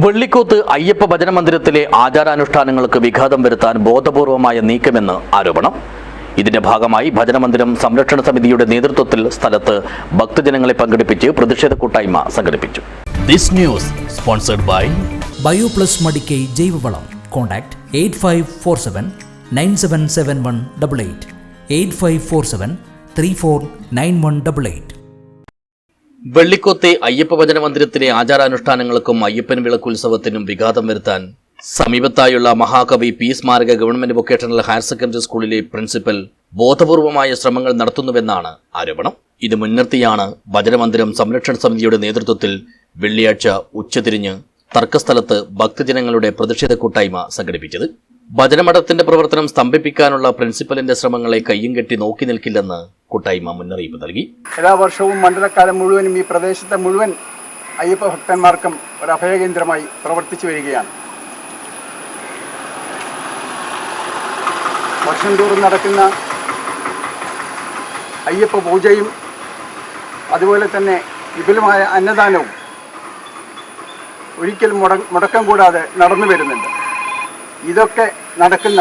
വെള്ളിക്കോത്ത് അയ്യപ്പ ഭജന മന്ദിരത്തിലെ ആചാരാനുഷ്ഠാനങ്ങൾക്ക് വിഘാതം വരുത്താൻ ബോധപൂർവമായ നീക്കമെന്ന് ആരോപണം. ഇതിന്റെ ഭാഗമായി ഭജനമന്ദിരം സംരക്ഷണ സമിതിയുടെ നേതൃത്വത്തിൽ സ്ഥലത്ത് ഭക്തജനങ്ങളെ പങ്കെടുപ്പിച്ച് പ്രതിഷേധ കൂട്ടായ്മ സംഘടിപ്പിച്ചു. This news sponsored by Bioplus Madikai ജൈവവളം. കോൺടാക്ട് 8547977188 8547349188. വെള്ളിക്കോത്തെ അയ്യപ്പ ഭജന മന്ദിരത്തിലെ ആചാരാനുഷ്ഠാനങ്ങൾക്കും അയ്യപ്പൻ വിളക്കുത്സവത്തിനും വിഘാതം വരുത്താൻ സമീപത്തായുള്ള മഹാകവി പി സ്മാരക ഗവൺമെന്റ് വൊക്കേഷണൽ ഹയർ സെക്കൻഡറി സ്കൂളിലെ പ്രിൻസിപ്പൽ ബോധപൂർവമായ ശ്രമങ്ങൾ നടത്തുന്നുവെന്നാണ് ആരോപണം. ഇത് മുൻനിർത്തിയാണ് ഭജനമന്ദിരം സംരക്ഷണ സമിതിയുടെ നേതൃത്വത്തിൽ വെള്ളിയാഴ്ച ഉച്ചതിരിഞ്ഞ് തർക്കസ്ഥലത്ത് ഭക്തജനങ്ങളുടെ പ്രതിഷേധ കൂട്ടായ്മ സംഘടിപ്പിച്ചത്. ഭജനമഠത്തിന്റെ പ്രവർത്തനം സ്തംഭിപ്പിക്കാനുള്ള പ്രിൻസിപ്പലിന്റെ ശ്രമങ്ങളെ കയ്യും കെട്ടി നോക്കി നിൽക്കില്ലെന്ന് കൂട്ടായ്മ മുന്നറിയിപ്പ് നൽകി. എല്ലാ വർഷവും മണ്ഡലക്കാലം മുഴുവനും ഈ പ്രദേശത്തെ മുഴുവൻ അയ്യപ്പ ഭക്തന്മാർക്കും ഒരു അഭയകേന്ദ്രമായി പ്രവർത്തിച്ചു വരികയാണ്. വർഷം തോറും നടക്കുന്ന അയ്യപ്പ പൂജയും അതുപോലെ തന്നെ വിപുലമായ അന്നദാനവും ഒരിക്കലും മുടക്കം കൂടാതെ നടന്നു വരുന്നുണ്ട്. ഇതൊക്കെ നടക്കുന്ന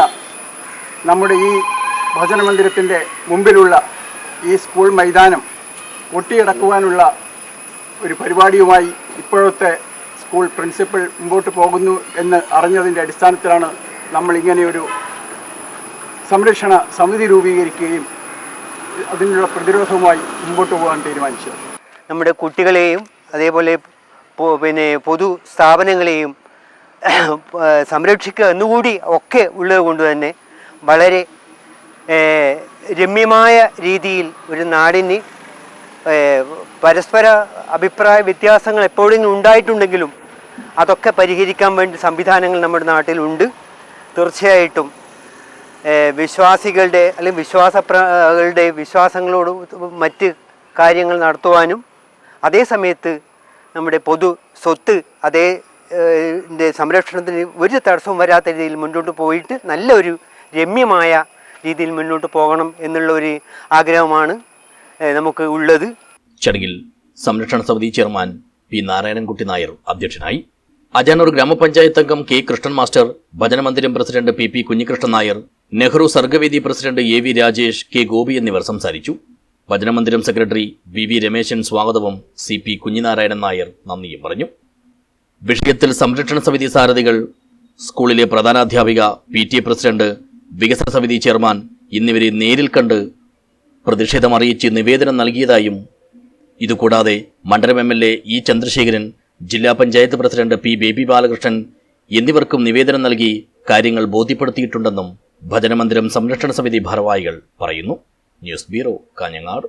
നമ്മുടെ ഈ ഭജന മന്ദിരത്തിൻ്റെ മുമ്പിലുള്ള ഈ സ്കൂൾ മൈതാനം ഒട്ടിയടക്കുവാനുള്ള ഒരു പരിപാടിയുമായി ഇപ്പോഴത്തെ സ്കൂൾ പ്രിൻസിപ്പൽ മുമ്പോട്ട് പോകുന്നു എന്ന് അറിഞ്ഞതിൻ്റെ അടിസ്ഥാനത്തിലാണ് നമ്മൾ ഇങ്ങനെയൊരു സംരക്ഷണ സമിതി രൂപീകരിക്കുകയും അതിനുള്ള പ്രതിരോധവുമായി മുമ്പോട്ട് പോകാൻ തീരുമാനിച്ചത്. നമ്മുടെ കുട്ടികളെയും അതേപോലെ പൊതു സ്ഥാപനങ്ങളെയും സംരക്ഷിക്കുക എന്നുകൂടി ഒക്കെ ഉള്ളത് കൊണ്ട് തന്നെ വളരെ രമ്യമായ രീതിയിൽ ഒരു നാടിന് പരസ്പര അഭിപ്രായ വ്യത്യാസങ്ങൾ എപ്പോഴെങ്കിലും ഉണ്ടായിട്ടുണ്ടെങ്കിലും അതൊക്കെ പരിഹരിക്കാൻ വേണ്ടി സംവിധാനങ്ങൾ നമ്മുടെ നാട്ടിലുണ്ട്. തീർച്ചയായിട്ടും വിശ്വാസികളുടെ അല്ലെങ്കിൽ വിശ്വാസങ്ങളോട് മറ്റ് കാര്യങ്ങൾ നടത്തുവാനും അതേ സമയത്ത് നമ്മുടെ പൊതു സ്വത്ത് സംരക്ഷണത്തിന് ഒരു തടസ്സവും വരാത്ത രീതിയിൽ മുന്നോട്ട് പോയിട്ട് നല്ലൊരു രമ്യമായ രീതിയിൽ മുന്നോട്ട് പോകണം എന്നുള്ള ഒരു ആഗ്രഹമാണ് നമുക്ക് ഉള്ളത്. ചടങ്ങിൽ സംരക്ഷണ സമിതി ചെയർമാൻ പി നാരായണൻകുട്ടി നായർ അധ്യക്ഷനായി. അജാനൂർ ഗ്രാമപഞ്ചായത്ത് അംഗം കെ കൃഷ്ണൻ മാസ്റ്റർ, ഭജനമന്ദിരം president P P Kunhikrishnan Nair, Nehru Sargavedi president A V Rajesh, K Gopi എന്നിവർ സംസാരിച്ചു. ഭജനമന്ദിരം സെക്രട്ടറി വി വി രമേശൻ സ്വാഗതവും സി പി കുഞ്ഞിനാരായണൻ നായർ നന്ദിയും പറഞ്ഞു. വിഷയത്തിൽ സംരക്ഷണ സമിതി സാരഥികൾ, സ്കൂളിലെ പ്രധാനാധ്യാപിക, പി ടി എ പ്രസിഡന്റ്, വികസന സമിതി ചെയർമാൻ എന്നിവരെ നേരിൽ കണ്ട് പ്രതിഷേധമറിയിച്ച് നിവേദനം നൽകിയതായും ഇതുകൂടാതെ മണ്ഡലം MLA ഇ ചന്ദ്രശേഖരൻ, ജില്ലാ panchayat president P baby Balakrishnan എന്നിവർക്കും നിവേദനം നൽകി കാര്യങ്ങൾ ബോധ്യപ്പെടുത്തിയിട്ടുണ്ടെന്നും ഭജനമന്ദിരം സംരക്ഷണ സമിതി ഭാരവാഹികൾ പറയുന്നു. News bureau, Kanhangad.